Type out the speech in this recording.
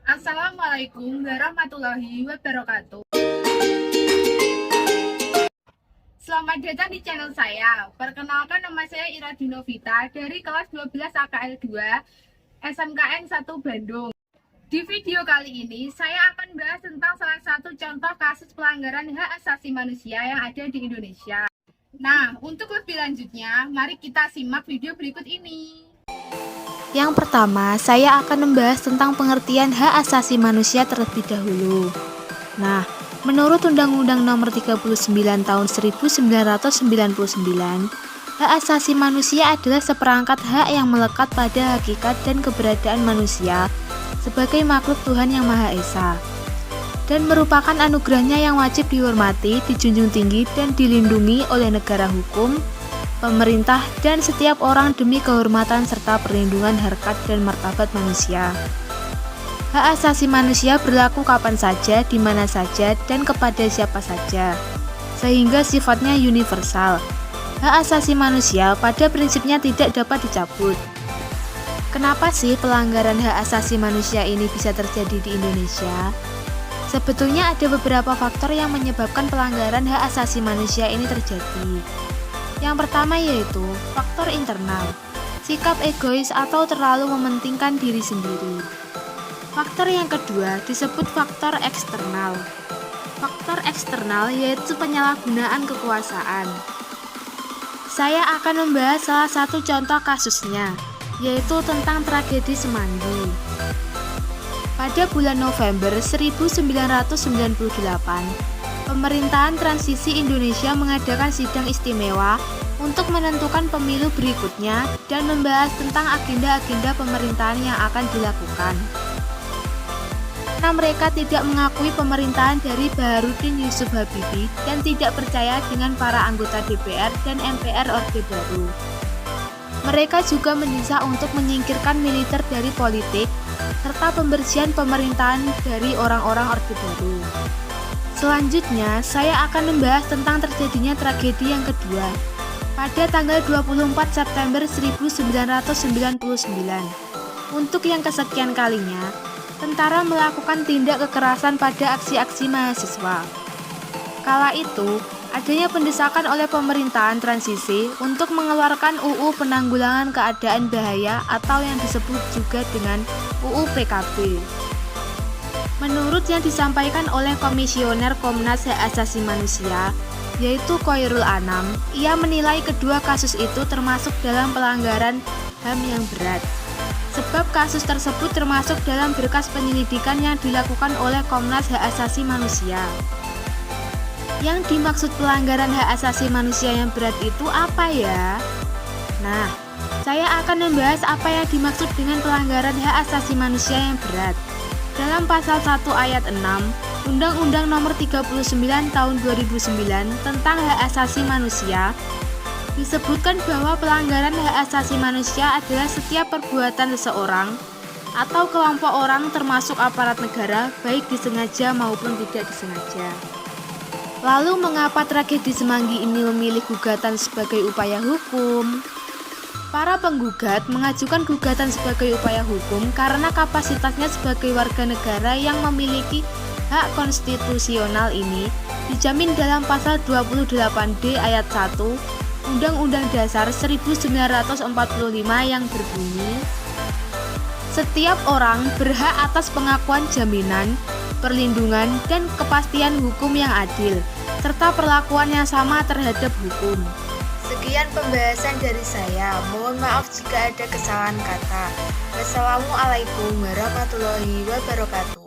Assalamualaikum warahmatullahi wabarakatuh. Selamat datang di channel saya. Perkenalkan, nama saya Ira Dinovita dari kelas 12 AKL 2 SMKN 1 Bandung. Di video kali ini saya akan bahas tentang salah satu contoh kasus pelanggaran hak asasi manusia yang ada di Indonesia. Nah, untuk lebih lanjutnya, mari kita simak video berikut ini. Yang pertama, saya akan membahas tentang pengertian hak asasi manusia terlebih dahulu. Nah, menurut Undang-Undang Nomor 39 Tahun 1999, hak asasi manusia adalah seperangkat hak yang melekat pada hakikat dan keberadaan manusia sebagai makhluk Tuhan Yang Maha Esa, dan merupakan anugerahnya yang wajib dihormati, dijunjung tinggi, dan dilindungi oleh negara hukum, pemerintah, dan setiap orang demi kehormatan serta perlindungan harkat dan martabat manusia. Hak asasi manusia berlaku kapan saja, di mana saja, dan kepada siapa saja, sehingga sifatnya universal. Hak asasi manusia pada prinsipnya tidak dapat dicabut. Kenapa sih pelanggaran hak asasi manusia ini bisa terjadi di Indonesia? Sebetulnya ada beberapa faktor yang menyebabkan pelanggaran hak asasi manusia ini terjadi. Yang pertama yaitu faktor internal, sikap egois atau terlalu mementingkan diri sendiri. Faktor yang kedua disebut faktor eksternal. Faktor eksternal yaitu penyalahgunaan kekuasaan. Saya akan membahas salah satu contoh kasusnya, yaitu tentang tragedi Semanggi. Pada bulan November 1998, pemerintahan transisi Indonesia mengadakan sidang istimewa untuk menentukan pemilu berikutnya dan membahas tentang agenda-agenda pemerintahan yang akan dilakukan. Karena mereka tidak mengakui pemerintahan dari Baharudin Yusuf Habibie dan tidak percaya dengan para anggota DPR dan MPR Orde Baru. Mereka juga mendesak untuk menyingkirkan militer dari politik serta pembersihan pemerintahan dari orang-orang Orde Baru. Selanjutnya, saya akan membahas tentang terjadinya tragedi yang kedua pada tanggal 24 September 1999. Untuk yang kesekian kalinya, tentara melakukan tindak kekerasan pada aksi-aksi mahasiswa. Kala itu, adanya pendesakan oleh pemerintahan transisi untuk mengeluarkan UU Penanggulangan Keadaan Bahaya atau yang disebut juga dengan UU PKB. Menurut yang disampaikan oleh Komisioner Komnas Hak Asasi Manusia, yaitu Khairul Anam, ia menilai kedua kasus itu termasuk dalam pelanggaran HAM yang berat. Sebab kasus tersebut termasuk dalam berkas penyelidikan yang dilakukan oleh Komnas Hak Asasi Manusia. Yang dimaksud pelanggaran hak asasi manusia yang berat itu apa ya? Nah, saya akan membahas apa yang dimaksud dengan pelanggaran hak asasi manusia yang berat. Dalam pasal 1 ayat 6, Undang-Undang Nomor 39 Tahun 2009 tentang hak asasi manusia, disebutkan bahwa pelanggaran hak asasi manusia adalah setiap perbuatan seseorang atau kelompok orang termasuk aparat negara, baik disengaja maupun tidak disengaja. Lalu mengapa tragedi Semanggi ini memilih gugatan sebagai upaya hukum? Para penggugat mengajukan gugatan sebagai upaya hukum karena kapasitasnya sebagai warga negara yang memiliki hak konstitusional ini dijamin dalam pasal 28D ayat 1 Undang-Undang Dasar 1945 yang berbunyi, setiap orang berhak atas pengakuan jaminan, perlindungan, dan kepastian hukum yang adil, serta perlakuan yang sama terhadap hukum. Sekian pembahasan dari saya, mohon maaf jika ada kesalahan kata. Wassalamualaikum warahmatullahi wabarakatuh.